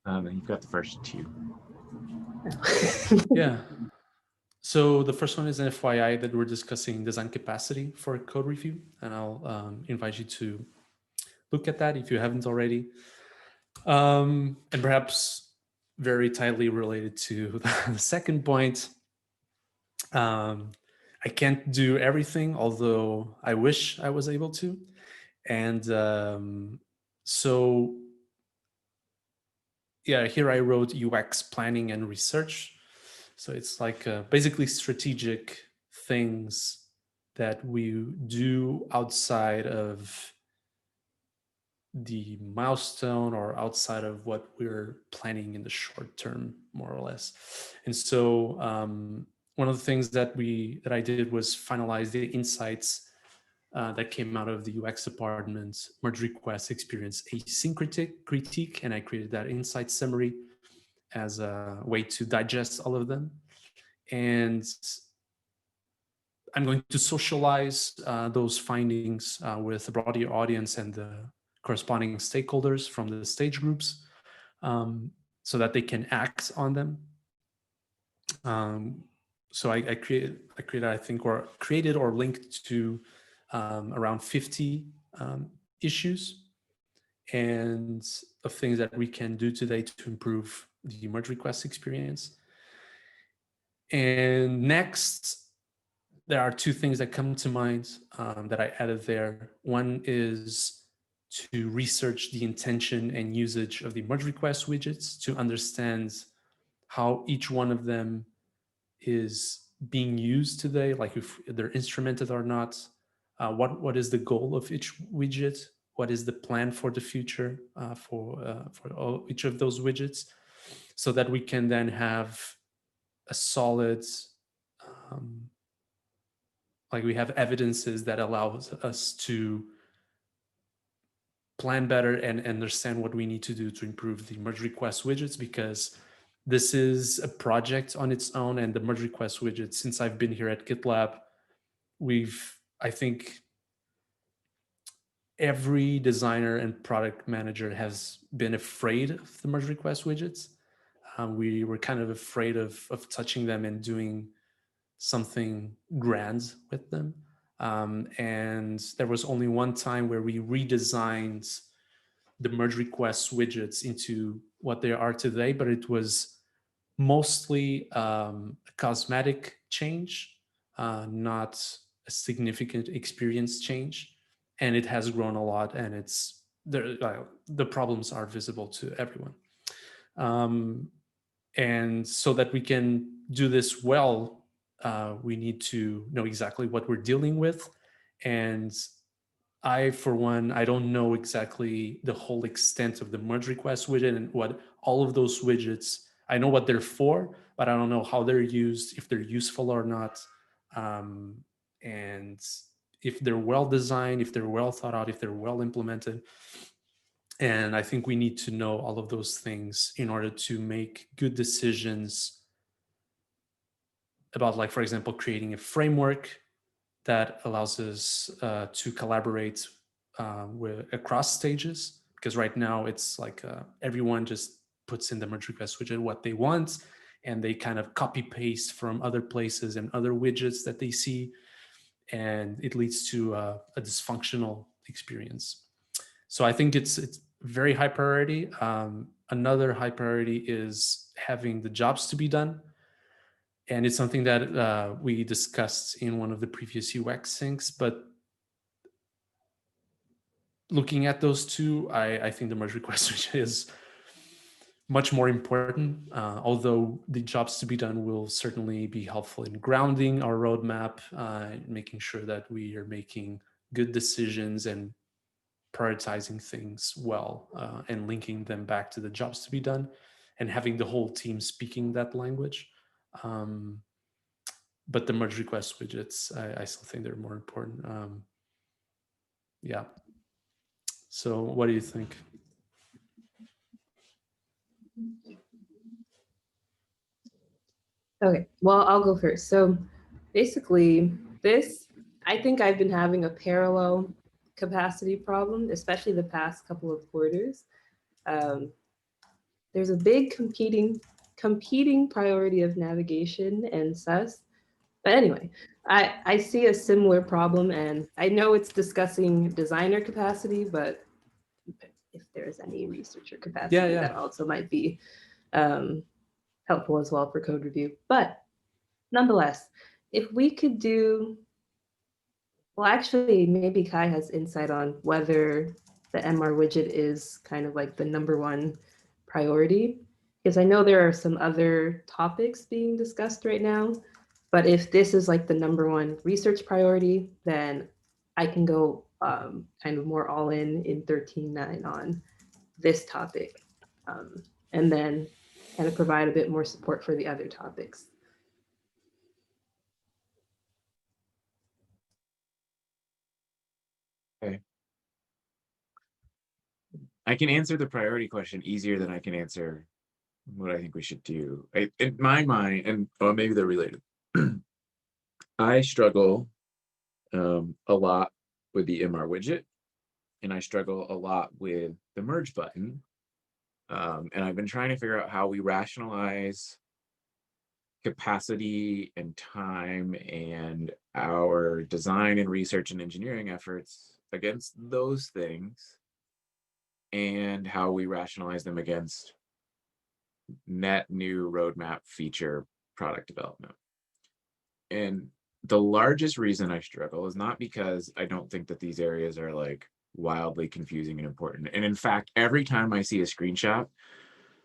You've got the first two. Yeah. So the first one is an FYI that we're discussing design capacity for code review, and I'll invite you to look at that if you haven't already. And perhaps very tightly related to the second point, I can't do everything, although I wish I was able to. And so, yeah, here I wrote UX planning and research. So it's like basically strategic things that we do outside of the milestone or outside of what we're planning in the short term, more or less. And so one of the things that I did was finalize the insights that came out of the UX department's merge request experience async critique, and I created that insight summary as a way to digest all of them. And I'm going to socialize those findings with a broader audience and the corresponding stakeholders from the stage groups so that they can act on them. So I created, I think, or created or linked to around 50 issues and of things that we can do today to improve the merge request experience. And next, there are two things that come to mind that I added there. One is to research the intention and usage of the merge request widgets to understand how each one of them is being used today, like if they're instrumented or not. What is the goal of each widget? What is the plan for the future for each of those widgets, so that we can then have a solid, like we have evidences that allows us to plan better and understand what we need to do to improve the merge request widgets, because this is a project on its own. And the merge request widgets, since I've been here at GitLab, I think every designer and product manager has been afraid of the merge request widgets. We were kind of afraid of touching them and doing something grand with them. And there was only one time where we redesigned the merge request widgets into what they are today, but it was mostly a cosmetic change, not a significant experience change. And it has grown a lot, and the problems are visible to everyone. And so that we can do this well, we need to know exactly what we're dealing with. And for one, I don't know exactly the whole extent of the merge request widget and what all of those widgets, I know what they're for, but I don't know how they're used, if they're useful or not. And if they're well designed, if they're well thought out, if they're well implemented. And I think we need to know all of those things in order to make good decisions about, like, for example, creating a framework that allows us to collaborate across stages. Because right now it's like everyone just puts in the merge request widget what they want, and they kind of copy paste from other places and other widgets that they see, and it leads to a dysfunctional experience. So I think it's very high priority. Another high priority is having the jobs to be done. And it's something that we discussed in one of the previous UX syncs, but looking at those two, I think the merge request is much more important, although the jobs to be done will certainly be helpful in grounding our roadmap, making sure that we are making good decisions and prioritizing things well, and linking them back to the jobs to be done, and having the whole team speaking that language. But the merge request widgets, I still think they're more important. Yeah. So what do you think? Okay, well, I'll go first. So basically I think I've been having a parallel capacity problem, especially the past couple of quarters. there's a big competing priority of navigation and sus. But anyway, I see a similar problem, and I know it's discussing designer capacity, but if there's any researcher capacity, Yeah. that also might be helpful as well for code review. But nonetheless, if we could do, well, actually, maybe Kai has insight on whether the MR widget is kind of like the #1 priority, because I know there are some other topics being discussed right now. But if this is like the #1 research priority, then I can go kind of more all in 13.9 on this topic, and then kind of provide a bit more support for the other topics. Okay. I can answer the priority question easier than I can answer what I think we should do. In my mind, and well, maybe they're related. I struggle a lot with the MR widget, and I struggle a lot with the merge button. And I've been trying to figure out how we rationalize capacity and time and our design and research and engineering efforts against those things, and how we rationalize them against net new roadmap feature product development. And the largest reason I struggle is not because I don't think that these areas are like wildly confusing and important. And in fact, every time I see a screenshot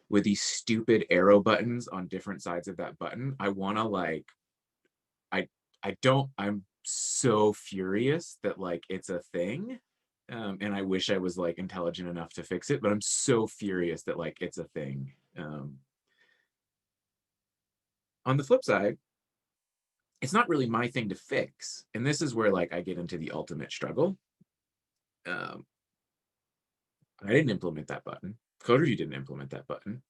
with these stupid arrow buttons on different sides of that button, I want to like, I'm so furious that like it's a thing. And I wish I was like intelligent enough to fix it, but I'm so furious that like it's a thing. On the flip side, it's not really my thing to fix. And this is where like I get into the ultimate struggle. I didn't implement that button. Code review didn't implement that button.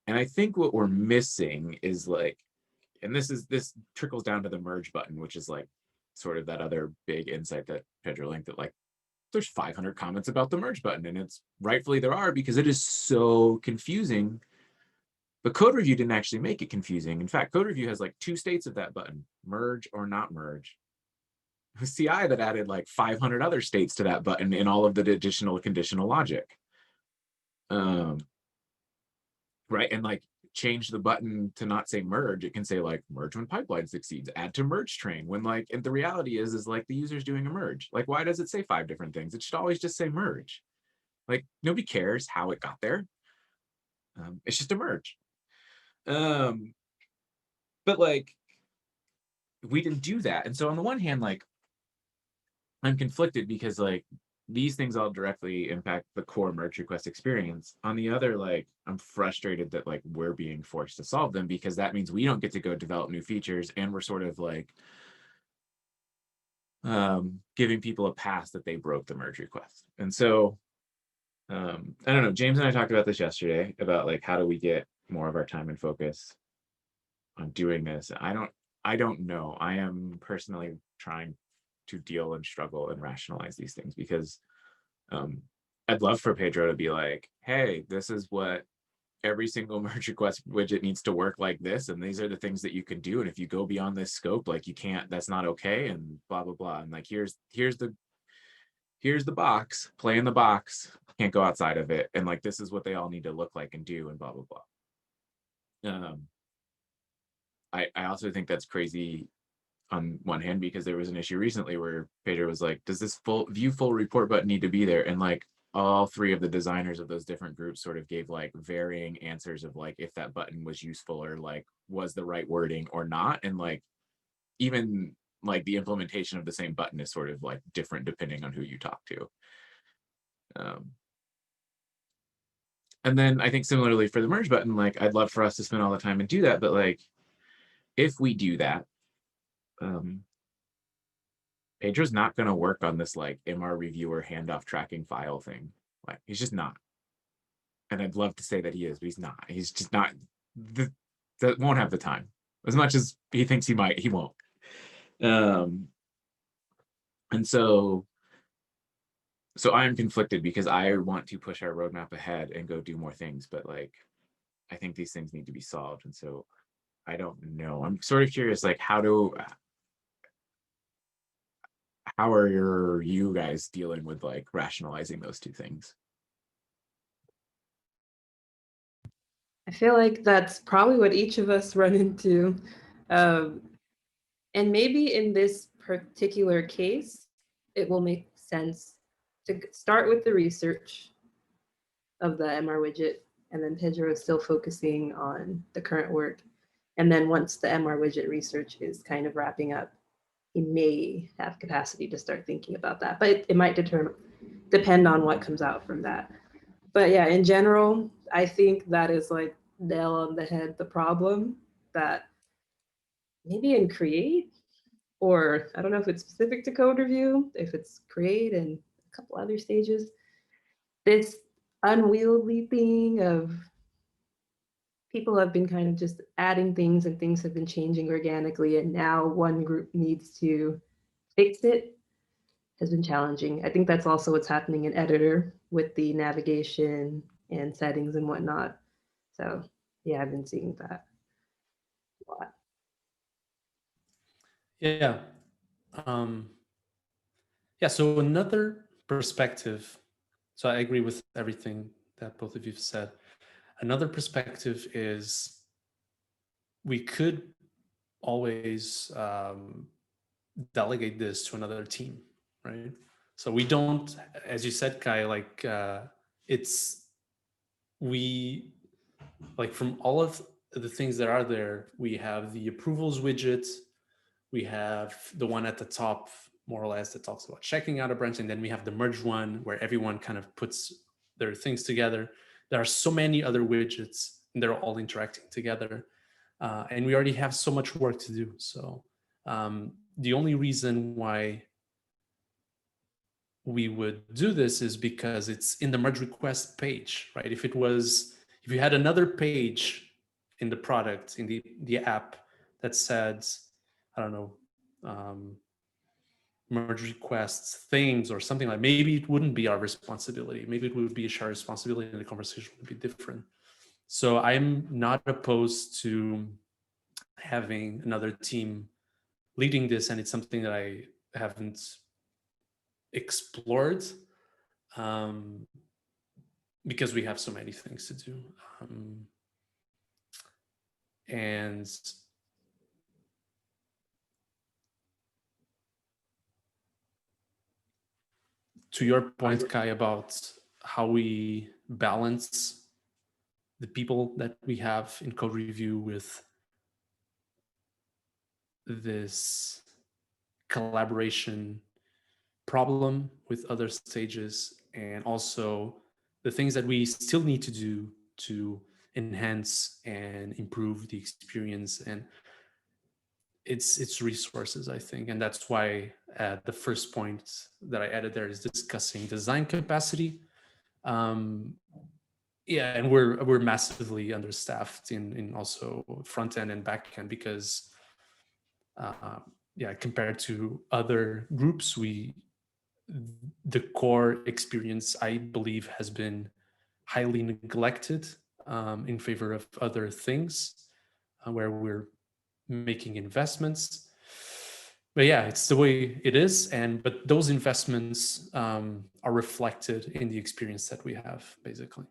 And I think what we're missing is like, and this trickles down to the merge button, which is like sort of that other big insight that Pedro linked, that like there's 500 comments about the merge button, and it's rightfully there are, because it is so confusing. But code review didn't actually make it confusing. In fact, code review has like 2 states of that button: merge or not merge. It was CI that added like 500 other states to that button in all of the additional conditional logic. Right, and like change the button to not say merge. It can say like merge when pipeline succeeds, add to merge train, when like, and the reality is like the user's doing a merge. Like, why does it say 5 different things? It should always just say merge. Like, nobody cares how it got there. It's just a merge. But like, we didn't do that. And so on the one hand, like, I'm conflicted because like these things all directly impact the core merge request experience. On the other, like, I'm frustrated that like we're being forced to solve them, because that means we don't get to go develop new features, and we're sort of like giving people a pass that they broke the merge request. And so I don't know, James and I talked about this yesterday, about like how do we get more of our time and focus on doing this. I don't know. I am personally trying to deal and struggle and rationalize these things, because I'd love for Pedro to be like, hey, this is what every single merge request widget needs to work like this, and these are the things that you can do, and if you go beyond this scope, like you can't, that's not okay, and blah blah blah, and like here's the box, play in the box, can't go outside of it, and like this is what they all need to look like and do, and blah blah blah. I also think that's crazy on one hand, because there was an issue recently where Pedro was like, does this view full report button need to be there? And like all 3 of the designers of those different groups sort of gave like varying answers of like if that button was useful, or like was the right wording or not. And like even like the implementation of the same button is sort of like different depending on who you talk to. And then I think similarly for the merge button, like I'd love for us to spend all the time and do that, but like if we do that, Pedro's not going to work on this like MR reviewer handoff tracking file thing. Like he's just not. And I'd love to say that he is, but he's not. He's just not. That won't have the time. As much as he thinks he might, he won't. And so so I'm conflicted because I want to push our roadmap ahead and go do more things, but like, I think these things need to be solved. And so I don't know. I'm sort of curious, like, how are you guys dealing with like rationalizing those two things? I feel like that's probably what each of us run into. Um, and maybe in this particular case, it will make sense to start with the research of the MR widget, and then Pedro is still focusing on the current work. And then once the MR widget research is kind of wrapping up, he may have capacity to start thinking about that, but it might depend on what comes out from that. But yeah, in general, I think that is like nail on the head, the problem that maybe in Create, or I don't know if it's specific to code review, if it's Create and a couple other stages, this unwieldy thing of people have been kind of just adding things and things have been changing organically, and now one group needs to fix it has been challenging. I think that's also what's happening in Editor with the navigation and settings and whatnot. So yeah, I've been seeing that a lot. Yeah. Yeah, so another perspective, so I agree with everything that both of you have said. Another perspective is we could always delegate this to another team, right? So we don't, as you said, Kai, like it's, we, like from all of the things that are there, we have the approvals widget, we have the one at the top, more or less, that talks about checking out a branch, and then we have the merge one where everyone kind of puts their things together. There are so many other widgets, and they're all interacting together. And we already have so much work to do. So the only reason why we would do this is because it's in the merge request page, right? If you had another page in the product, in the app that said, I don't know, merge requests things or something, like, maybe it wouldn't be our responsibility. Maybe it would be a shared responsibility and the conversation would be different. So I'm not opposed to having another team leading this, and it's something that I haven't explored because we have so many things to do. And to your point, Kai, about how we balance the people that we have in code review with this collaboration problem with other stages, and also the things that we still need to do to enhance and improve the experience, and it's resources, I think. And that's why the first point that I added there is discussing design capacity. Yeah, and we're massively understaffed in also front end and back end, because yeah, compared to other groups, the core experience, I believe, has been highly neglected in favor of other things where we're making investments. But yeah, it's the way it is. But those investments are reflected in the experience that we have, basically.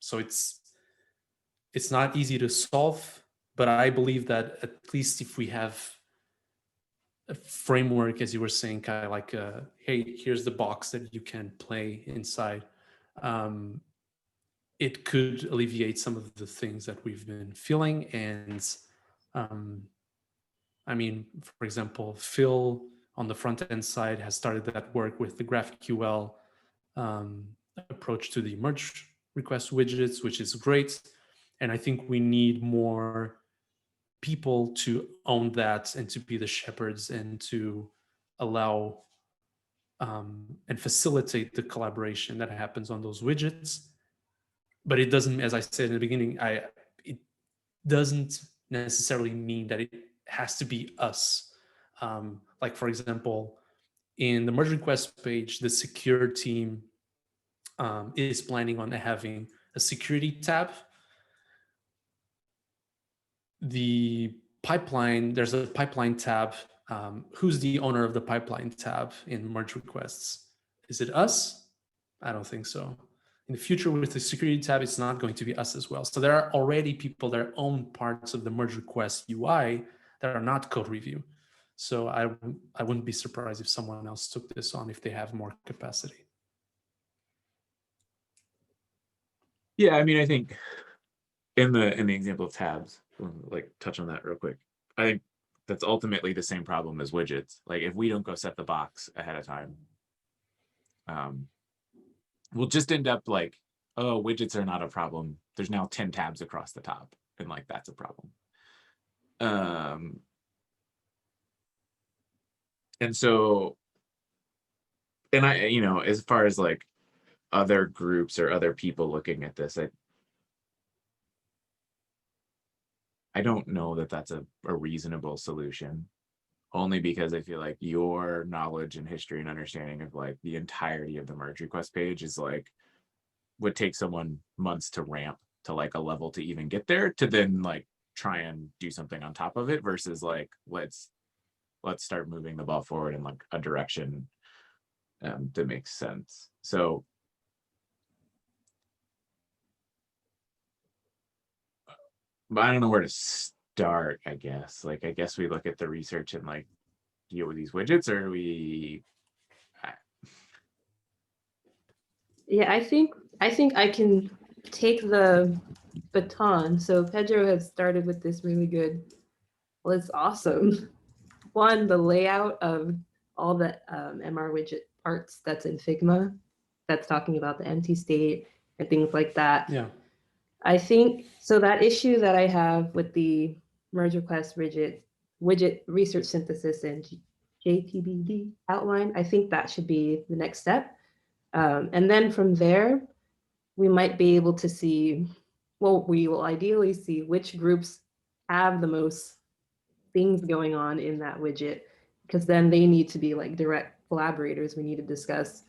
So it's not easy to solve, but I believe that at least if we have a framework, as you were saying, kind of like, hey, here's the box that you can play inside, it could alleviate some of the things that we've been feeling. And I mean, for example, Phil on the front end side has started that work with the GraphQL approach to the merge request widgets, which is great. And I think we need more people to own that and to be the shepherds and to allow and facilitate the collaboration that happens on those widgets. But it doesn't, as I said in the beginning, it doesn't necessarily mean that it has to be us. Like, for example, in the merge request page, the secure team is planning on having a security tab. The pipeline, there's a pipeline tab. Who's the owner of the pipeline tab in merge requests? Is it us? I don't think so. In the future, with the security tab, it's not going to be us as well. So there are already people that own parts of the merge request UI that are not code review. So I wouldn't be surprised if someone else took this on if they have more capacity. Yeah, I mean, I think in the example of tabs, like touch on that real quick. I think that's ultimately the same problem as widgets. Like if we don't go set the box ahead of time, we'll just end up like, oh, widgets are not a problem. There's now 10 tabs across the top, and like that's a problem. And so, and I, you know, as far as like other groups or other people looking at this, I don't know that that's a reasonable solution, only because I feel like your knowledge and history and understanding of like the entirety of the merge request page is like, would take someone months to ramp to like a level to even get there, to then like try and do something on top of it, versus like, let's start moving the ball forward in like a direction that makes sense. So but I don't know where to start, I guess. Like, I guess we look at the research and like deal with these widgets, or we. Yeah, I think I can take the baton. So Pedro has started with this really good. Well, it's awesome. One, the layout of all the MR widget parts that's in Figma, that's talking about the empty state and things like that. Yeah. I think so. That issue that I have with the merge request widget research synthesis and JTBD outline, I think that should be the next step. And then from there, we might be able to see, well, we will ideally see which groups have the most things going on in that widget, because then they need to be like direct collaborators. We need to discuss,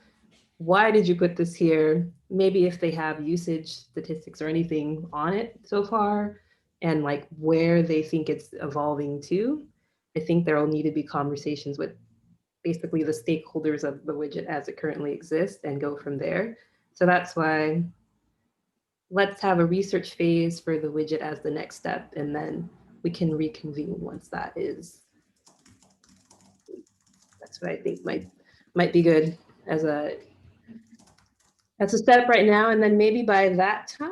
why did you put this here? Maybe if they have usage statistics or anything on it so far, and like where they think it's evolving to. I think there will need to be conversations with basically the stakeholders of the widget as it currently exists and go from there. So that's why let's have a research phase for the widget as the next step, and then we can reconvene once that is. That's what I think might be good as a step right now. And then maybe by that time,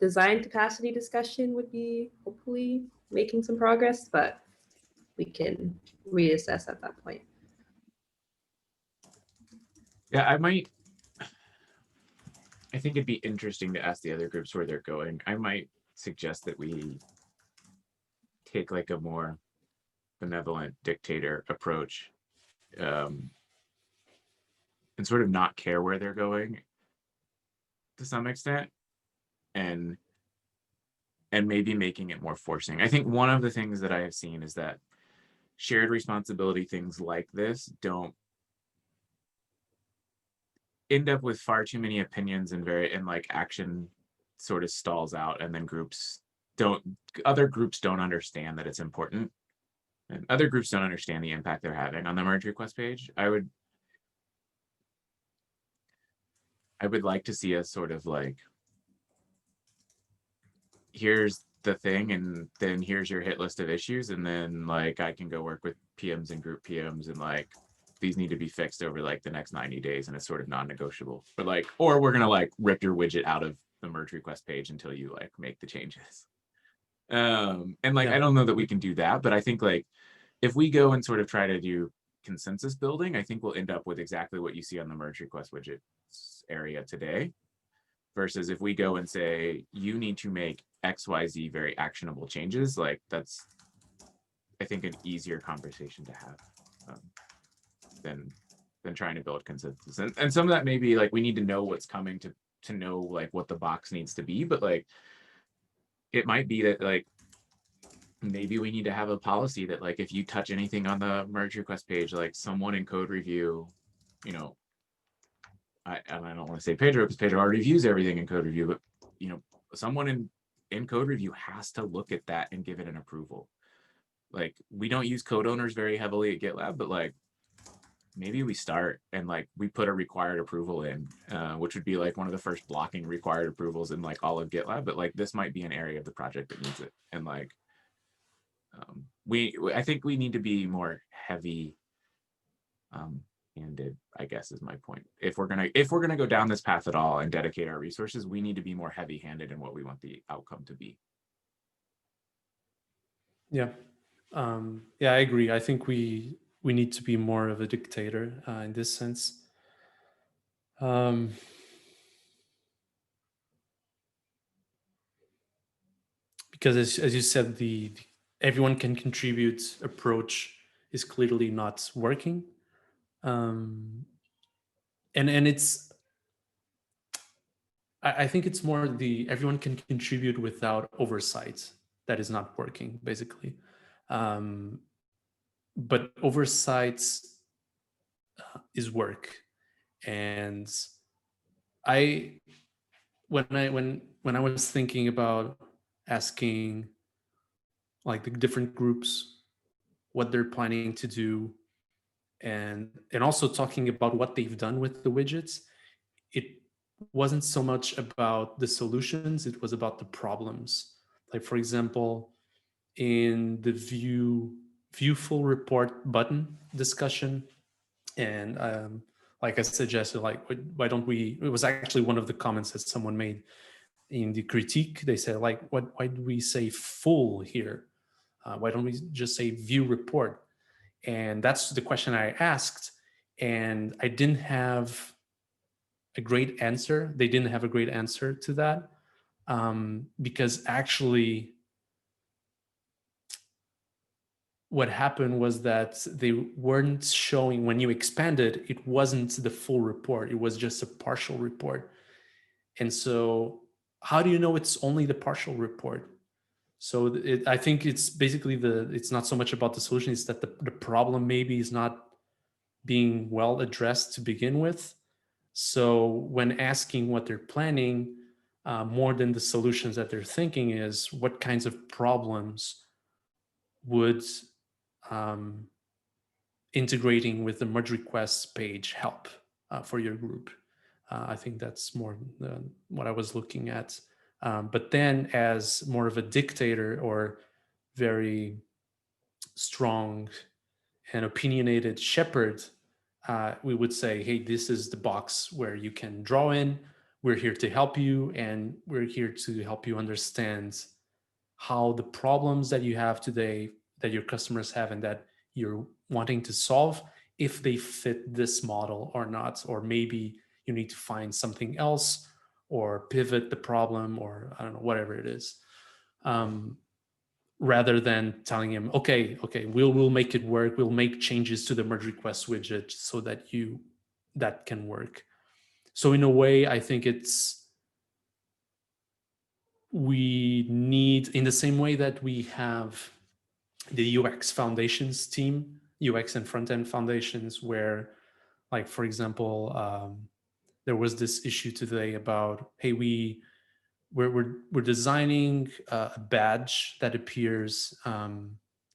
design capacity discussion would be hopefully making some progress, but we can reassess at that point. Yeah, I think it'd be interesting to ask the other groups where they're going. I might suggest that we take like a more benevolent dictator approach, and sort of not care where they're going to some extent, and maybe making it more forcing. I think one of the things that I have seen is that shared responsibility things like this don't end up with far too many opinions and like action sort of stalls out, and then other groups don't understand that it's important, and other groups don't understand the impact they're having on the merge request page. I would like to see us sort of like, here's the thing, and then here's your hit list of issues, and then like I can go work with PMs and group PMs, and like these need to be fixed over like the next 90 days, and it's sort of non-negotiable. But like, or we're gonna like rip your widget out of the merge request page until you like make the changes. And like, I don't know that we can do that, but I think like if we go and sort of try to do consensus building, I think we'll end up with exactly what you see on the merge request widget area today, versus if we go and say, you need to make XYZ very actionable changes, like that's, I think, an easier conversation to have than trying to build consensus. And some of that may be like, we need to know what's coming to know like what the box needs to be, but like, it might be that like, maybe we need to have a policy that like if you touch anything on the merge request page, like someone in code review, you know, I don't want to say Pedro because Pedro already reviews everything in code review, but you know, someone in code review has to look at that and give it an approval. Like we don't use code owners very heavily at GitLab, but like maybe we start and like we put a required approval in, which would be like one of the first blocking required approvals in like all of GitLab. But like this might be an area of the project that needs it, and like I think we need to be more heavy handed, I guess is my point. If we're gonna go down this path at all and dedicate our resources, we need to be more heavy handed in what we want the outcome to be. Yeah. Yeah, I agree. I think we need to be more of a dictator in this sense. Because as you said, the everyone can contribute approach is clearly not working. And it's, I think it's more the everyone can contribute without oversight that is not working, basically. But oversight is work. And when I was thinking about asking like the different groups what they're planning to do, and also talking about what they've done with the widgets, it wasn't so much about the solutions, it was about the problems. Like for example, in the view full report button discussion, and like I suggested, like why don't we, it was actually one of the comments that someone made in the critique. They said like, why do we say full here? Why don't we just say view report? And that's the question I asked, and I didn't have a great answer. They didn't have a great answer to that, because actually what happened was that they weren't showing, when you expanded, it wasn't the full report, it was just a partial report. And so how do you know it's only the partial report? So I think it's basically it's not so much about the solution, it's that the problem maybe is not being well addressed to begin with. So when asking what they're planning, more than the solutions that they're thinking, is what kinds of problems would integrating with the merge requests page help for your group. I think that's more what I was looking at. But then as more of a dictator or very strong and opinionated shepherd, we would say, hey, this is the box where you can draw in. We're here to help you, and we're here to help you understand how the problems that you have today, that your customers have and that you're wanting to solve, if they fit this model or not, or maybe you need to find something else or pivot the problem, or I don't know, whatever it is. Rather than telling him, okay, we'll make it work. We'll make changes to the merge request widget so that that can work. So in a way, I think we need, in the same way that we have the UX foundations team, UX and front-end foundations, where, like, for example, there was this issue today about, hey, we're designing a badge that appears,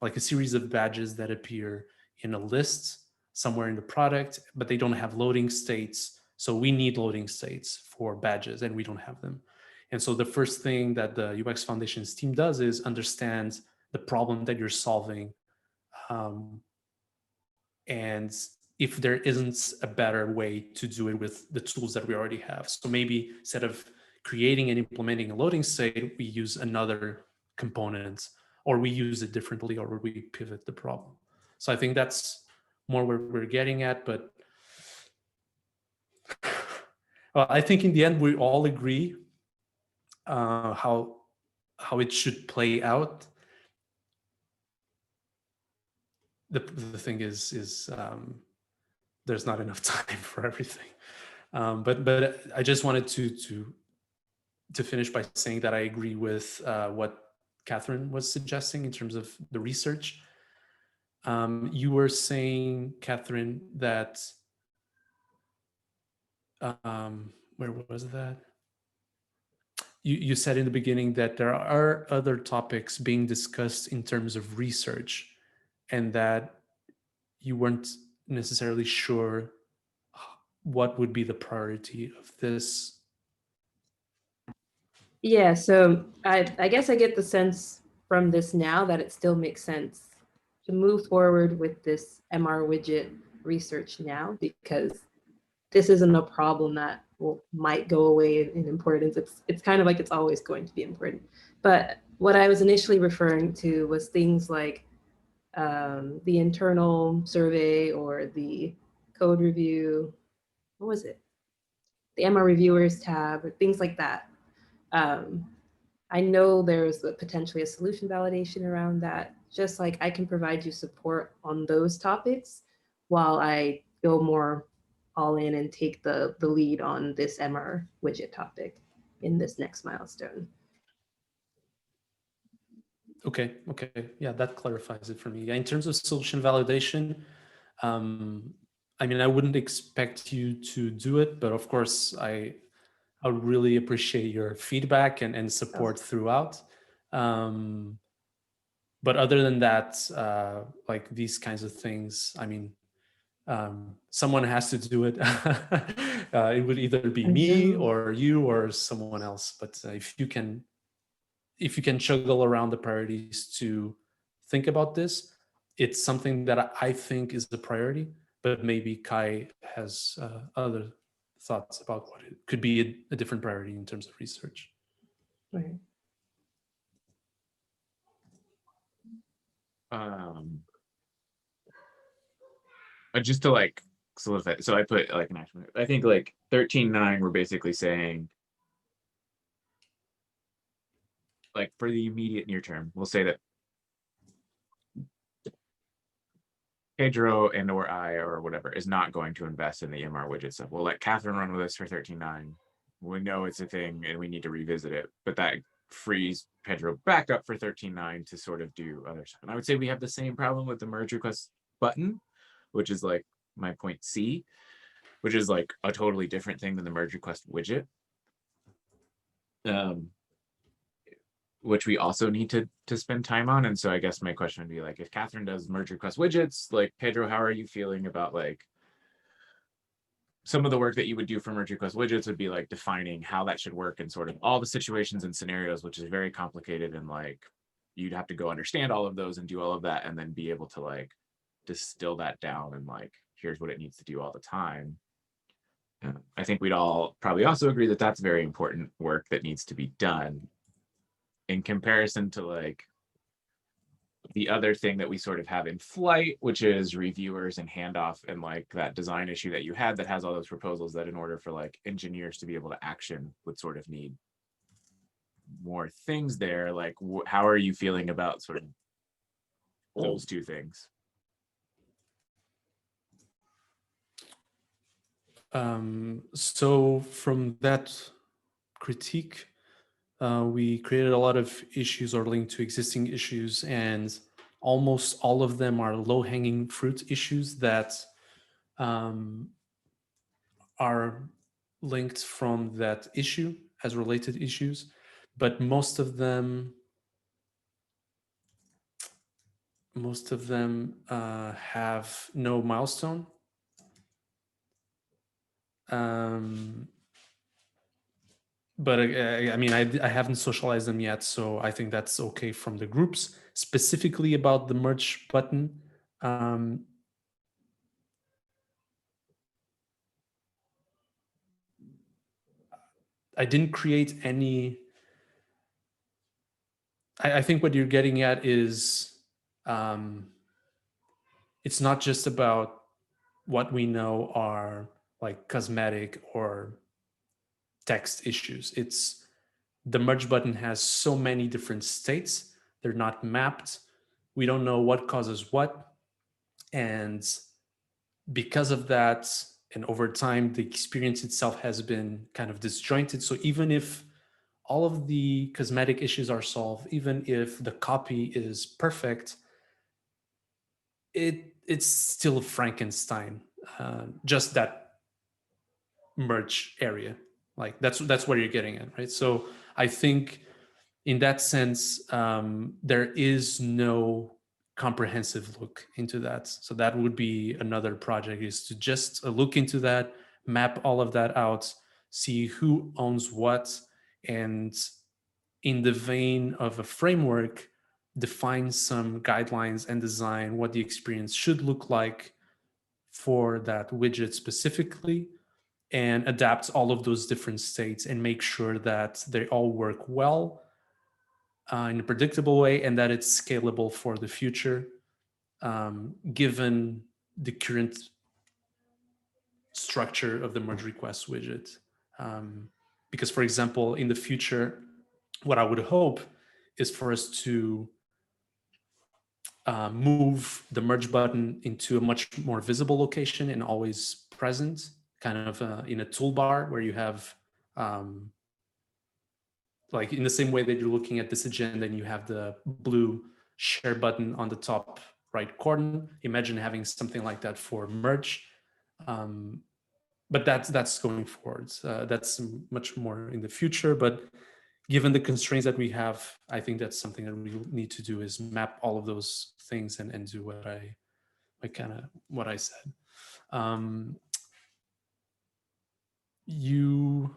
like a series of badges that appear in a list somewhere in the product, but they don't have loading states. So we need loading states for badges, and we don't have them. And so the first thing that the UX Foundations team does is understand the problem that you're solving, and if there isn't a better way to do it with the tools that we already have. So maybe instead of creating and implementing a loading state, we use another component, or we use it differently, or we pivot the problem. So I think that's more where we're getting at. But well, I think in the end, we all agree how it should play out. The thing is there's not enough time for everything. But I just wanted to finish by saying that I agree with what Catherine was suggesting in terms of the research. You were saying, Catherine, that where was that? You said in the beginning that there are other topics being discussed in terms of research, and that you weren't necessarily sure what would be the priority of this. Yeah, so I guess I get the sense from this now that it still makes sense to move forward with this MR widget research now, because this isn't a problem that might go away in importance. It's kind of like it's always going to be important. But what I was initially referring to was things like the internal survey or the code review. What was it? The MR reviewers tab, or things like that. I know there's potentially a solution validation around that. Just like I can provide you support on those topics while I go more all in and take the lead on this MR widget topic in this next milestone. Okay, yeah, that clarifies it for me. Yeah, in terms of solution validation, I mean, I wouldn't expect you to do it, but of course, I would really appreciate your feedback and support throughout. But other than that, like these kinds of things, I mean, someone has to do it. It would either be me or you or someone else. But if you can juggle around the priorities to think about this, it's something that I think is the priority. But maybe Kai has other thoughts about what it could be a different priority in terms of research. Right. Just to like solidify, so I put like an action. I think like 13.9, we're basically saying, like for the immediate near term, we'll say that Pedro and or I or whatever is not going to invest in the MR widget stuff. We'll let Catherine run with us for 13.9. We know it's a thing and we need to revisit it, but that frees Pedro back up for 13.9 to sort of do other stuff. And I would say we have the same problem with the merge request button, which is like my point C, which is like a totally different thing than the merge request widget. Which we also need to spend time on. And so I guess my question would be like, if Catherine does merge request widgets, like Pedro, how are you feeling about like some of the work that you would do for merge request widgets would be like defining how that should work in sort of all the situations and scenarios, which is very complicated. And like, you'd have to go understand all of those and do all of that and then be able to like distill that down and like, here's what it needs to do all the time. I think we'd all probably also agree that that's very important work that needs to be done in comparison to like the other thing that we sort of have in flight, which is reviewers and handoff and like that design issue that you had that has all those proposals that in order for like engineers to be able to action would sort of need more things there. Like how are you feeling about sort of those two things? So from that critique, we created a lot of issues or linked to existing issues, and almost all of them are low-hanging fruit issues that are linked from that issue as related issues, but most of them have no milestone. But I mean, I haven't socialized them yet, so I think that's okay from the groups. Specifically about the merge button, I didn't create any. I think what you're getting at is it's not just about what we know are like cosmetic or text issues. It's the merge button has so many different states. They're not mapped. We don't know what causes what. And because of that, and over time, the experience itself has been kind of disjointed. So even if all of the cosmetic issues are solved, even if the copy is perfect, it's still Frankenstein. Just that merge area, like that's where you're getting at, right? So I think in that sense, there is no comprehensive look into that. So that would be another project, is to just look into that, map all of that out, see who owns what, and in the vein of a framework, define some guidelines and design what the experience should look like for that widget specifically, and adapt all of those different states and make sure that they all work well in a predictable way, and that it's scalable for the future, given the current structure of the merge request widget. Because, for example, in the future, what I would hope is for us to move the merge button into a much more visible location and always present, kind of in a toolbar where you have, like in the same way that you're looking at this agenda and you have the blue share button on the top right corner. Imagine having something like that for merge. But that's going forward. That's much more in the future, but given the constraints that we have, I think that's something that we need to do, is map all of those things and do what I said. You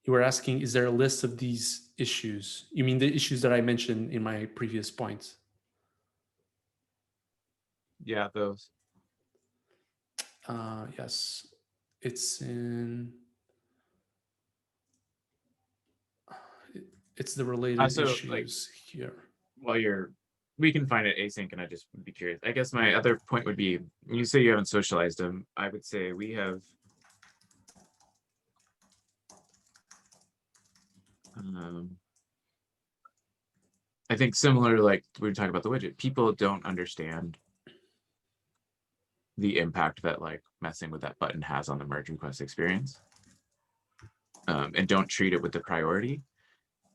were asking, is there a list of these issues? You mean the issues that I mentioned in my previous point? Yeah, those. Yes, it's in. It's the related Also, issues like, here. while we can find it async, and I just would be curious. I guess my other point would be, when you say you haven't socialized them, I would say we have. I think similar, like we were talking about the widget, people don't understand the impact that like messing with that button has on the merge request experience, and don't treat it with the priority.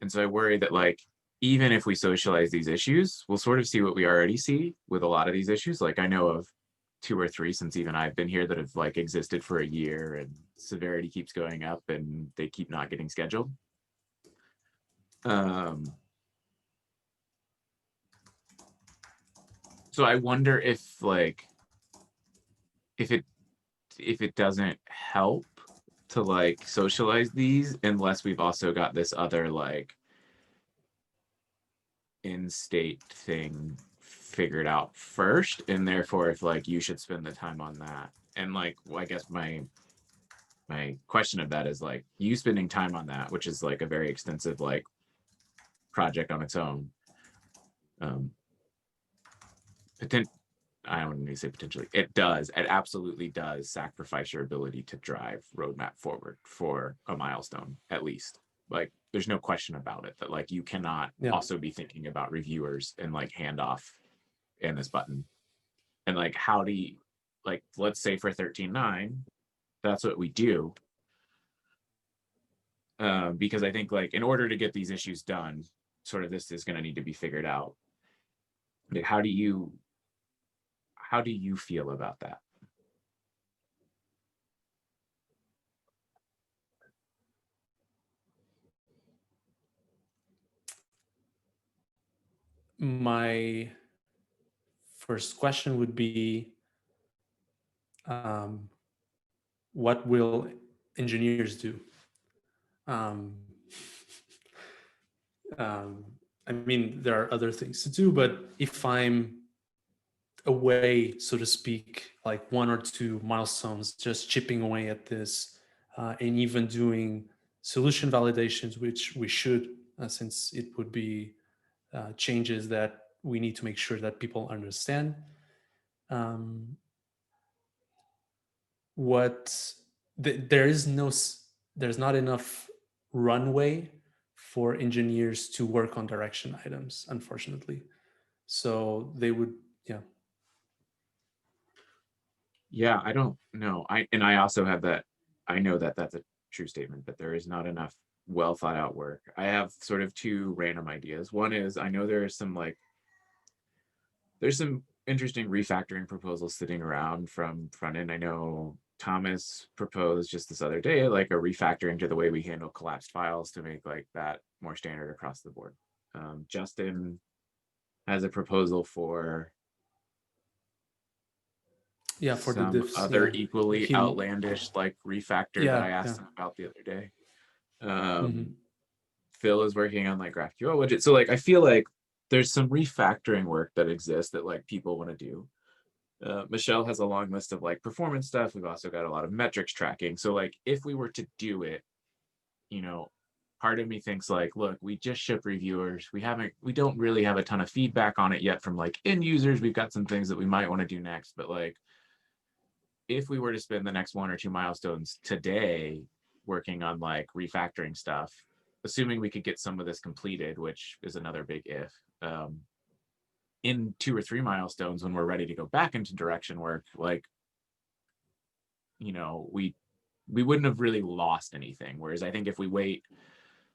And so I worry that like, even if we socialize these issues, we'll sort of see what we already see with a lot of these issues. Like I know of 2 or 3 since even I've been here that have like existed for a year, and severity keeps going up and they keep not getting scheduled. So I wonder if like, if it doesn't help to like socialize these unless we've also got this other like in-state thing figured out first, and therefore if like you should spend the time on that. And like, well, I guess my question of that is like, you spending time on that, which is like a very extensive like project on its own, I don't need to say potentially, it absolutely does sacrifice your ability to drive roadmap forward for a milestone, at least. Like there's no question about it that like you cannot also be thinking about reviewers and like handoff and this button. And like, how do you, like, let's say for 13.9, that's what we do. Because I think like in order to get these issues done, sort of this is going to need to be figured out. Like, how do you feel about that? My first question would be, what will engineers do? I mean, there are other things to do, but if I'm away, so to speak, like 1 or 2 milestones, just chipping away at this, and even doing solution validations, which we should, since it would be changes that we need to make sure that people understand. There's not enough runway for engineers to work on direction items, unfortunately. So they would, Yeah, I don't know. I also have that. I know that that's a true statement, but there is not enough well thought out work. I have sort of two random ideas. One is I know there's some interesting refactoring proposals sitting around from front end. I know Thomas proposed just this other day, like a refactoring to the way we handle collapsed files to make like that more standard across the board. Justin has a proposal for for the some diffs. other Yeah. equally outlandish like refactor that I asked him about the other day. Phil is working on like GraphQL widget. So like I feel like there's some refactoring work that exists that like people want to do. Michelle has a long list of like performance stuff. We've also got a lot of metrics tracking. So like if we were to do it, you know, part of me thinks like, look, we just ship reviewers. We don't really have a ton of feedback on it yet from like end users. We've got some things that we might want to do next, but like if we were to spend the next 1 or 2 milestones today working on like refactoring stuff, assuming we could get some of this completed, which is another big if, in 2 or 3 milestones when we're ready to go back into direction work, like, you know, we wouldn't have really lost anything. Whereas I think if we wait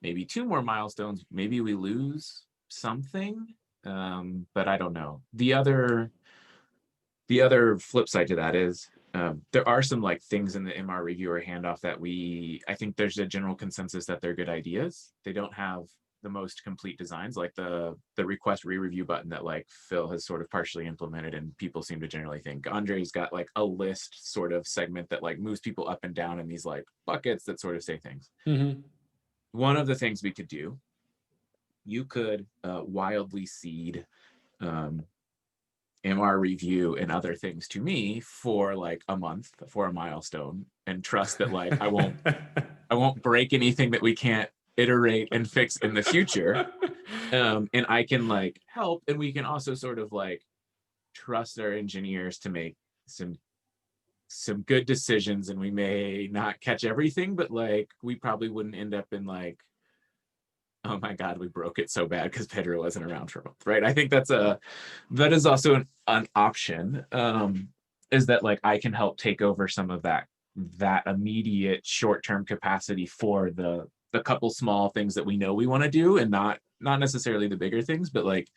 maybe 2 more milestones, maybe we lose something. But I don't know. The other flip side to that is there are some like things in the MR reviewer handoff that I think there's a general consensus that they're good ideas. They don't have the most complete designs, like the request re-review button that like Phil has sort of partially implemented, and people seem to generally think. Andre's got like a list sort of segment that like moves people up and down in these like buckets that sort of say things. One of the things we could do, you could wildly seed MR review and other things to me for like a month for a milestone, and trust that like I won't break anything that we can't iterate and fix in the future. And I can like help, and we can also sort of like trust our engineers to make some good decisions, and we may not catch everything, but like we probably wouldn't end up in like, oh my God, we broke it so bad because Pedro wasn't around for a month, right? I think that is also an option, is that like I can help take over some of that immediate short-term capacity for the couple small things that we know we want to do, and not necessarily the bigger things, but like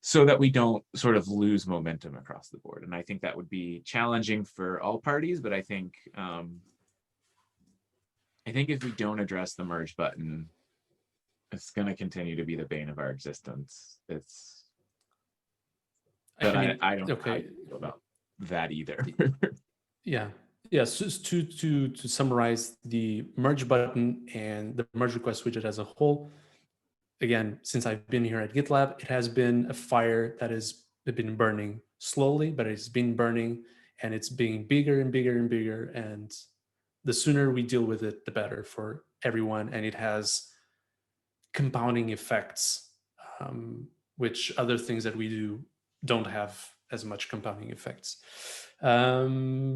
so that we don't sort of lose momentum across the board. And I think that would be challenging for all parties, but I think if we don't address the merge button, it's going to continue to be the bane of our existence. I don't know how you feel about that either. So to summarize the merge button and the merge request widget as a whole, again, since I've been here at GitLab, it has been a fire that has been burning slowly, but it's been burning, and it's being bigger and bigger and bigger. And the sooner we deal with it, the better for everyone. And it has compounding effects, which other things that we do don't have as much compounding effects. So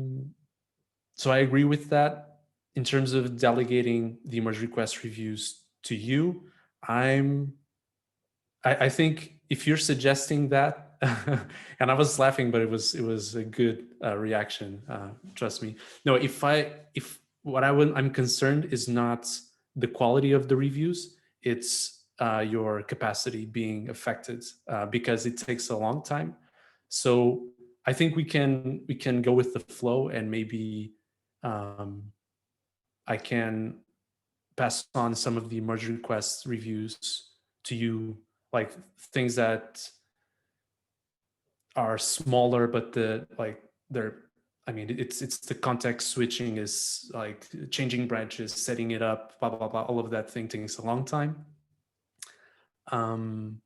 I agree with that. In terms of delegating the merge request reviews to you, I think if you're suggesting that, and I was laughing, but it was a good reaction. Trust me. No, I'm concerned is not the quality of the reviews, it's your capacity being affected, because it takes a long time. So I think we can go with the flow, and maybe I can pass on some of the merge request reviews to you, like things that are smaller, but it's the context switching is like changing branches, setting it up, blah, blah, blah. All of that thing takes a long time. And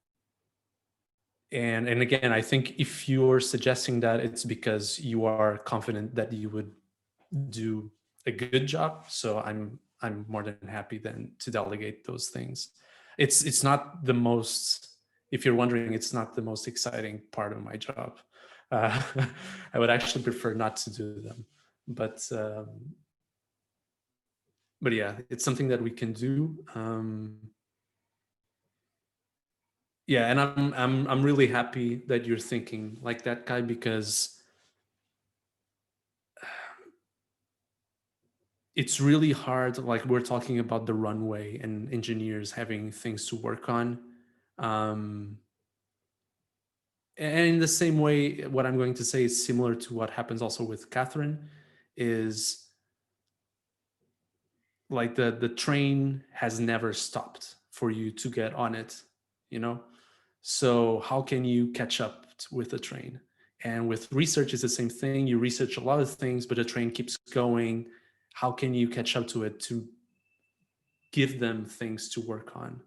again, I think if you're suggesting that, it's because you are confident that you would do a good job. So I'm more than happy then to delegate those things. It's not the most, if you're wondering, it's not the most exciting part of my job. I would actually prefer not to do them, but yeah, it's something that we can do. Yeah, and I'm really happy that you're thinking like that, Kai, because it's really hard. Like we're talking about the runway and engineers having things to work on. And in the same way, what I'm going to say is similar to what happens also with Catherine, is like the train has never stopped for you to get on it, you know? So how can you catch up with the train? And with research, it's the same thing. You research a lot of things, but the train keeps going. How can you catch up to it to give them things to work on?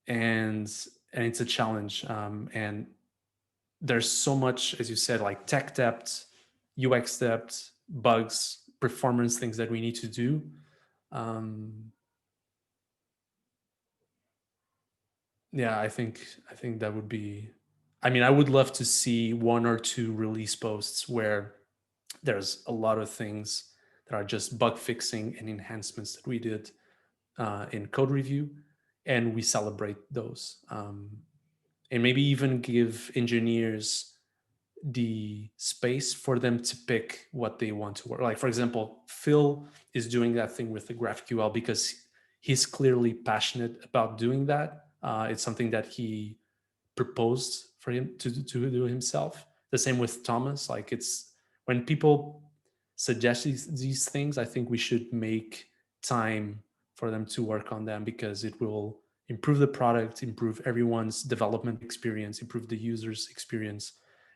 And it's a challenge. And there's so much, as you said, like tech debt, UX debt, bugs, performance things that we need to do. Yeah, I think that would be. I mean, I would love to see 1 or 2 release posts where there's a lot of things that are just bug fixing and enhancements that we did in code review, and we celebrate those, and maybe even give engineers the space for them to pick what they want to work. Like, for example, Phil is doing that thing with the GraphQL because he's clearly passionate about doing that. It's something that he proposed for him to do himself. The same with Thomas. Like, it's when people suggest these things, I think we should make time for them to work on them, because it will improve the product, improve everyone's development experience, improve the user's experience,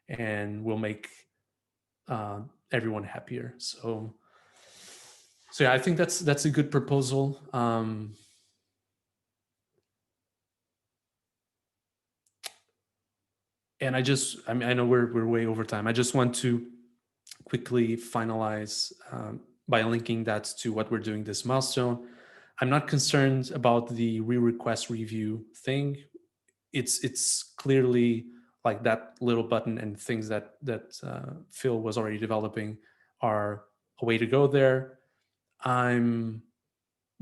and will make everyone happier. So yeah, I think that's a good proposal. And I mean, I know we're way over time. I just want to quickly finalize by linking that to what we're doing this milestone. I'm not concerned about the re-request review thing. It's clearly like that little button and things that Phil was already developing are a way to go there. I'm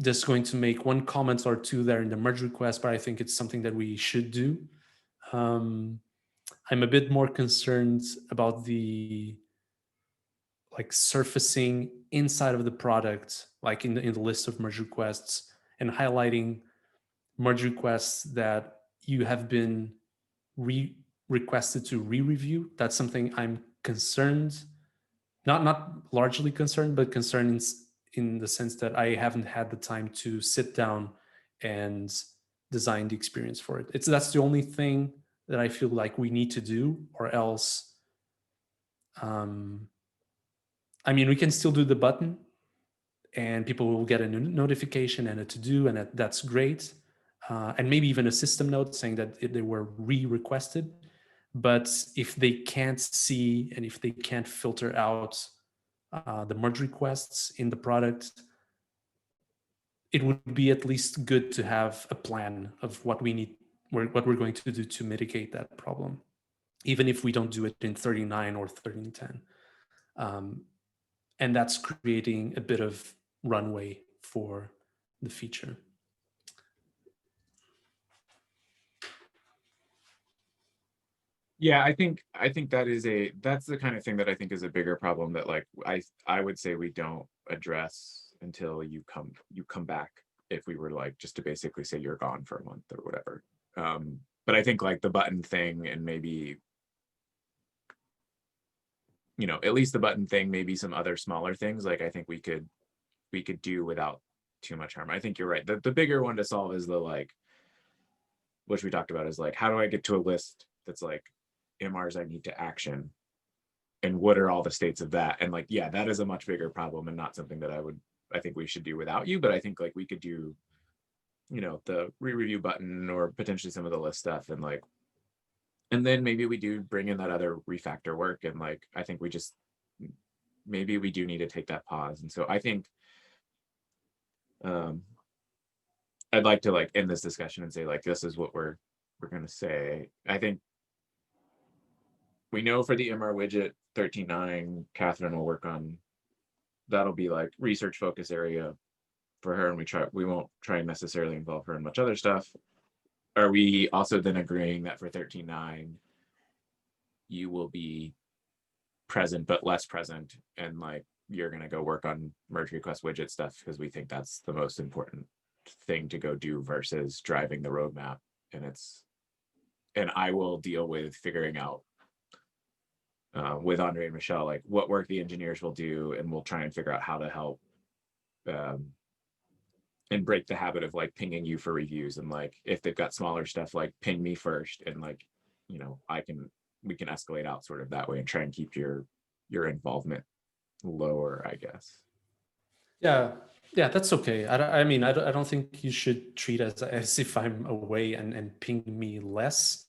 just going to make 1 comment or 2 there in the merge request, but I think it's something that we should do. I'm a bit more concerned about the like surfacing inside of the product, like in the list of merge requests, and highlighting merge requests that you have been requested to re-review. That's something I'm concerned, not largely concerned, but concerned in the sense that I haven't had the time to sit down and design the experience for it. That's the only thing that I feel like we need to do, or else I mean, we can still do the button and people will get a notification and a to-do, and that's great. And maybe even a system note saying that they were re-requested. But if they can't see and if they can't filter out the merge requests in the product, it would be at least good to have a plan of what what we're going to do to mitigate that problem, even if we don't do it in 39 or 1310. And that's creating a bit of runway for the feature. Yeah, I think that's the kind of thing that I think is a bigger problem that like I would say we don't address until you come back, if we were like just to basically say you're gone for a month or whatever. But I think like the button thing, and maybe, you know, at least the button thing, maybe some other smaller things, like I think we could do without too much harm. I think you're right. The bigger one to solve is the like, which we talked about, is like, how do I get to a list that's like MRs I need to action, and what are all the states of that? And like, yeah, that is a much bigger problem and not something that I think we should do without you. But I think like we could do, you know, the re-review button or potentially some of the list stuff, and like, and then maybe we do bring in that other refactor work. And like, I think maybe we do need to take that pause. And so I think I'd like to like end this discussion and say like, this is what we're going to say. I think we know for the MR widget 13.9, Catherine will work on, that'll be like research focus area for her, and we won't try and necessarily involve her in much other stuff. Are we also then agreeing that for 13.9 you will be present but less present, and like you're going to go work on merge request widget stuff because we think that's the most important thing to go do versus driving the roadmap. And I will deal with figuring out with Andre and Michelle, like what work the engineers will do, and we'll try and figure out how to help and break the habit of like pinging you for reviews. And like, if they've got smaller stuff, like ping me first. And like, you know, we can escalate out sort of that way and try and keep your involvement lower, I guess. Yeah, that's okay. I mean, I don't think you should treat us as if I'm away and ping me less.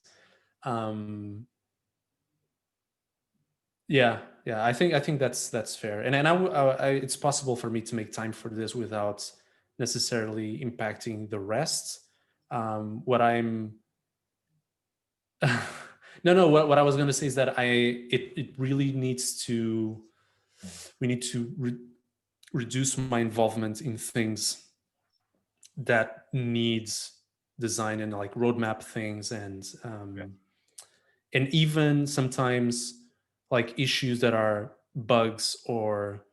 Yeah, I think that's fair. And it's possible for me to make time for this without necessarily impacting the rest. What I'm what I was going to say is that it really needs to, we need to reduce my involvement in things that needs design and like roadmap things and even sometimes like issues that are bugs or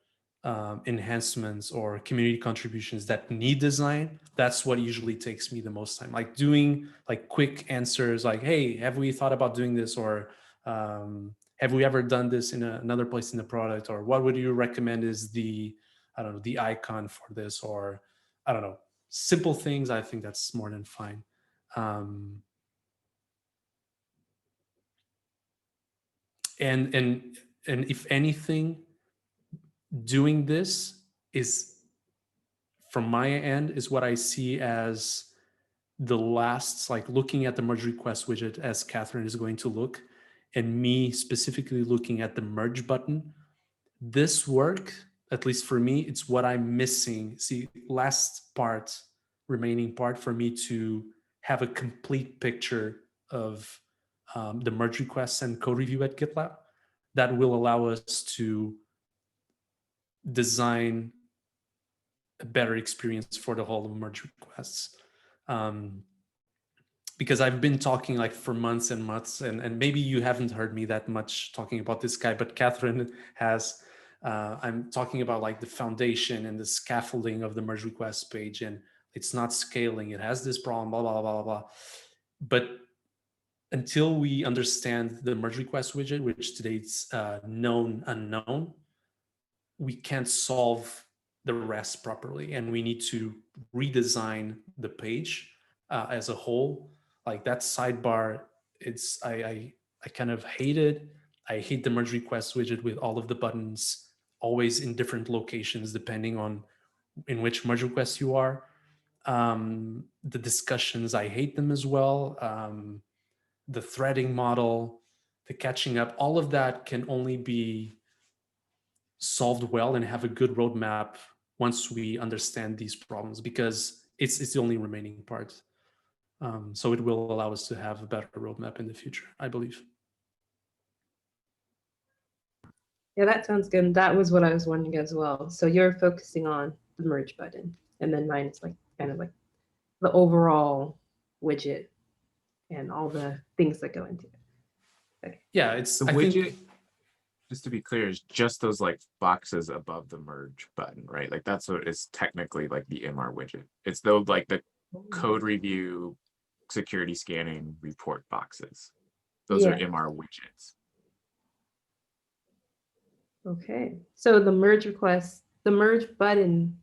enhancements or community contributions that need design. That's what usually takes me the most time, like doing like quick answers like, hey, have we thought about doing this, or have we ever done this in another place in the product, or what would you recommend is the, I don't know, the icon for this, or I don't know, simple things. I think that's more than fine. And if anything, doing this is, from my end, is what I see as the last, like looking at the merge request widget as Catherine is going to look, and me specifically looking at the merge button. This work, at least for me, it's what I'm missing. See, last part, remaining part for me to have a complete picture of the merge requests and code review at GitLab that will allow us to design a better experience for the whole of merge requests. Because I've been talking like for months and months, and maybe you haven't heard me that much talking about this guy, but Catherine has. I'm talking about like the foundation and the scaffolding of the merge request page, and it's not scaling. It has this problem, blah, blah, blah, blah, blah. But until we understand the merge request widget, which today is known unknown, we can't solve the rest properly, and we need to redesign the page as a whole. Like that sidebar, it's I kind of hate it. I hate the merge request widget with all of the buttons always in different locations depending on in which merge request you are. The discussions, I hate them as well. The threading model, the catching up, all of that can only be solved well and have a good roadmap once we understand these problems, because it's the only remaining part. So it will allow us to have a better roadmap in the future, I believe. Yeah, that sounds good. That was what I was wondering as well. So you're focusing on the merge button, and then mine is like kind of like the overall widget and all the things that go into it. Okay. Yeah, it's The I widget, think, just to be clear, is just those like boxes above the merge button, right? Like that's what is technically like the MR widget. It's though like the code review, security scanning, report boxes. Those are MR widgets. Okay. So the merge request, the merge button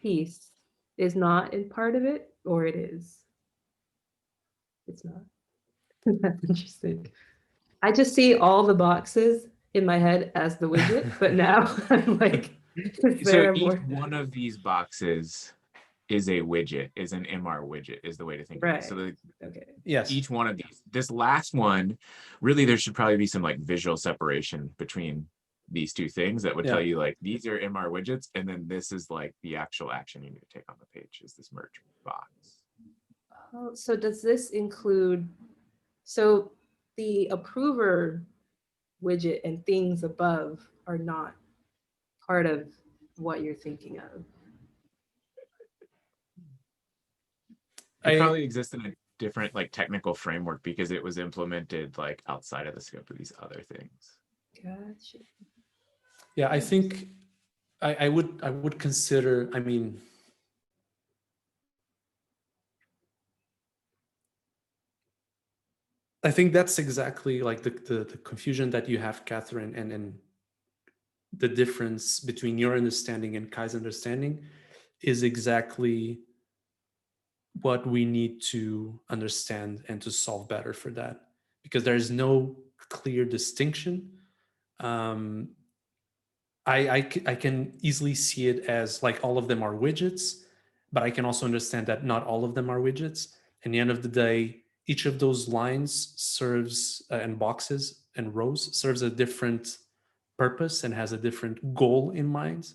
piece is not in part of it, or it is? It's not. That's interesting. I just see all the boxes in my head as the widget, but now I'm like, is So there each more? one of these boxes is a widget, is an MR widget, is the way to think of it. So Okay. yes, each one of these, this last one, really there should probably be some like visual separation between these two things that would tell you like these are MR widgets, and then this is like the actual action you need to take on the page is this merge box. Oh, so does this include, so the approver widget and things above are not part of what you're thinking of? It probably exists in a different like technical framework because it was implemented like outside of the scope of these other things. Gotcha. Yeah, I think I would consider, I mean, I think that's exactly like the confusion that you have, Catherine, and the difference between your understanding and Kai's understanding is exactly what we need to understand and to solve better for that, because there is no clear distinction. Um, I can easily see it as like all of them are widgets, but I can also understand that not all of them are widgets. And the end of the day, each of those lines serves and boxes and rows serves a different purpose and has a different goal in mind.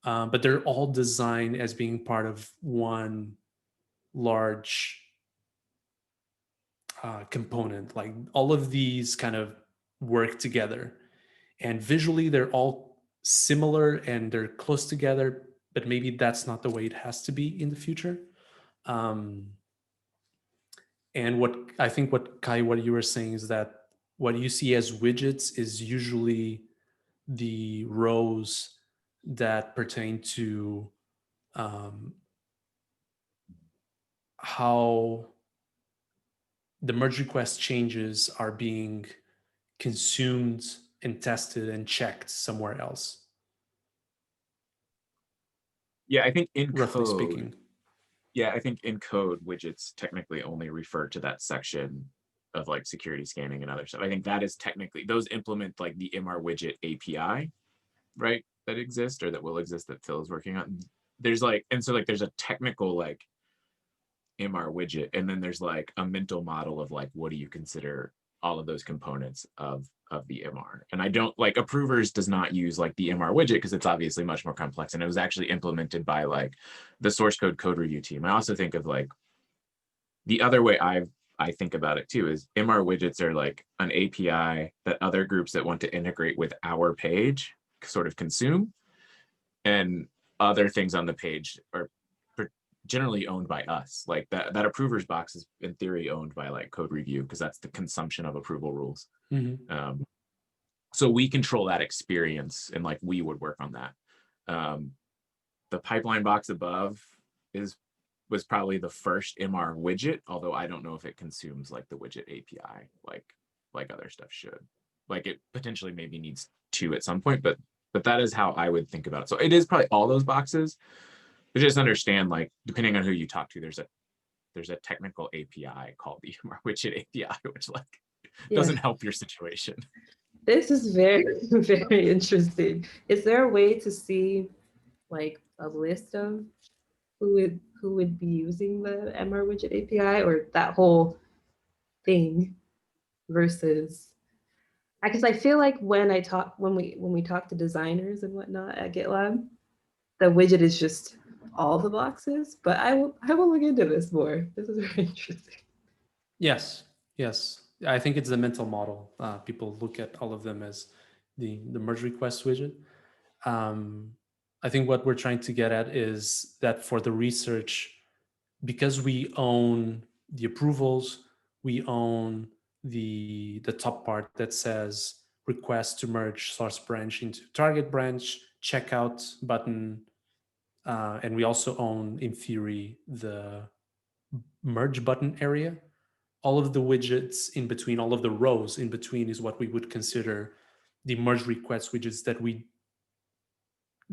But they're all designed as being part of one large component. Like all of these kind of work together, and visually they're all similar and they're close together, but maybe that's not the way it has to be in the future. Um, and what I think what Kai, what you were saying is that what you see as widgets is usually the rows that pertain to um, how the merge request changes are being consumed and tested and checked somewhere else, Yeah, I think in roughly code, speaking. yeah, I think in code, widgets technically only refer to that section of like security scanning and other stuff. I think that is technically, those implement like the MR widget API, right? That exist or that will exist that Phil is working on. There's like, and so like there's a technical like MR widget, and then there's like a mental model of like, what do you consider all of those components of the MR? And I don't like approvers does not use like the MR widget because it's obviously much more complex, and it was actually implemented by like the source code review team. I also think of like the other way I think about it too is MR widgets are like an API that other groups that want to integrate with our page sort of consume, and other things on the page are generally owned by us. Like that approvers box is in theory owned by like code review because that's the consumption of approval rules. Mm-hmm. So we control that experience, and like we would work on that. The pipeline box above was probably the first MR widget, although I don't know if it consumes like the widget API like other stuff should. Like it potentially maybe needs to at some point, but that is how I would think about it. So it is probably all those boxes. But just understand, like, depending on who you talk to, there's a technical API called the Widget API, which like doesn't help your situation. This is very, very interesting. Is there a way to see like a list of who would be using the MR Widget API or that whole thing versus? Because I feel like when we talk to designers and whatnot at GitLab, the widget is just all the boxes. But I will look into this more. This is very interesting. Yes, yes. I think it's the mental model. People look at all of them as the merge request widget. I think what we're trying to get at is that for the research, because we own the approvals, we own the top part that says request to merge source branch into target branch, checkout button, and we also own, in theory, the merge button area. All of the widgets in between, all of the rows in between is what we would consider the merge request widgets that we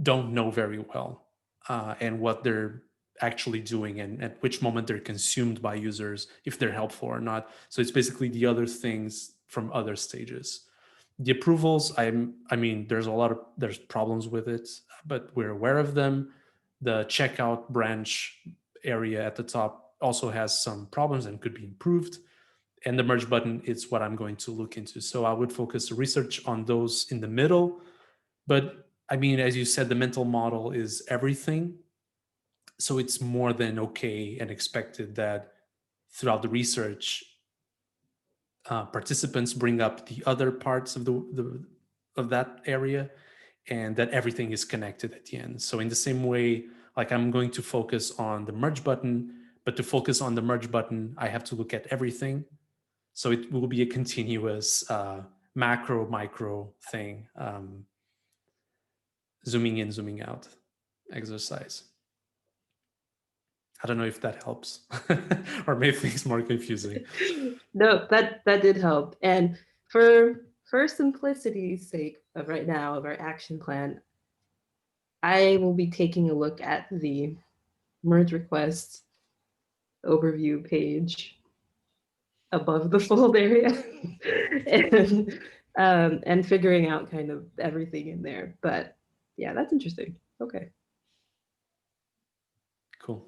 don't know very well, and what they're actually doing and at which moment they're consumed by users, if they're helpful or not. So it's basically the other things from other stages. The approvals, I mean, there's problems with it, but we're aware of them. The checkout branch area at the top also has some problems and could be improved. And the merge button is what I'm going to look into. So I would focus research on those in the middle. But I mean, as you said, the mental model is everything. So it's more than okay and expected that throughout the research, participants bring up the other parts of of that area, and that everything is connected at the end. So in the same way, like I'm going to focus on the merge button, but to focus on the merge button, I have to look at everything. So it will be a continuous macro micro thing. zooming in, zooming out exercise. I don't know if that helps or made things more confusing. No, that did help. And for simplicity's sake of right now of our action plan, I will be taking a look at the merge request overview page above the fold area and figuring out kind of everything in there. But yeah, that's interesting. Okay. Cool.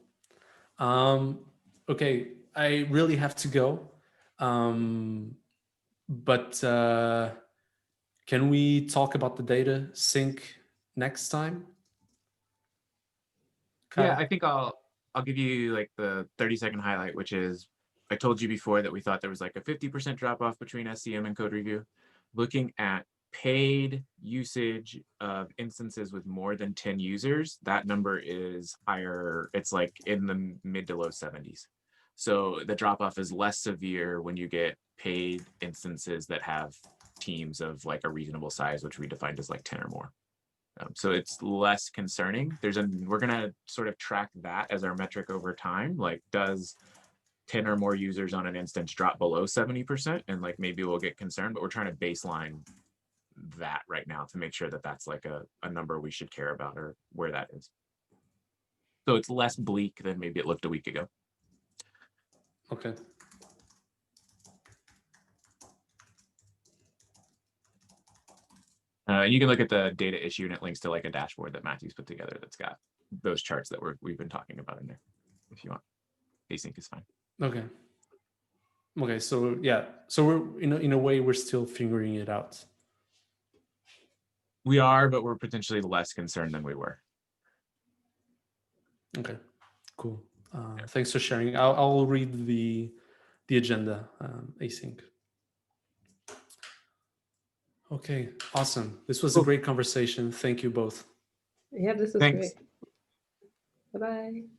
Okay, I really have to go. But can we talk about the data sync next time? Yeah, Kai? I think I'll give you like the 30-second highlight, which is I told you before that we thought there was like a 50% drop off between SCM and code review. Looking at paid usage of instances with more than 10 users, that number is higher. It's like in the mid to low 70s. So the drop off is less severe when you get paid instances that have teams of like a reasonable size, which we defined as like 10 or more. So it's less concerning. We're gonna sort of track that as our metric over time. Like, does 10 or more users on an instance drop below 70%? And like maybe we'll get concerned, but we're trying to baseline that right now to make sure that that's like a number we should care about or where that is. So it's less bleak than maybe it looked a week ago. Okay. And you can look at the data issue and it links to like a dashboard that Matthew's put together that's got those charts that we've been talking about in there, if you want. Async is fine. Okay. Okay, so yeah, so we're in a way we're still figuring it out. We are, but we're potentially less concerned than we were. Okay, cool. Thanks for sharing. I'll read the agenda async. Okay, awesome. This was a great conversation. Thank you both. Yeah, this was Thanks. great. Bye-bye.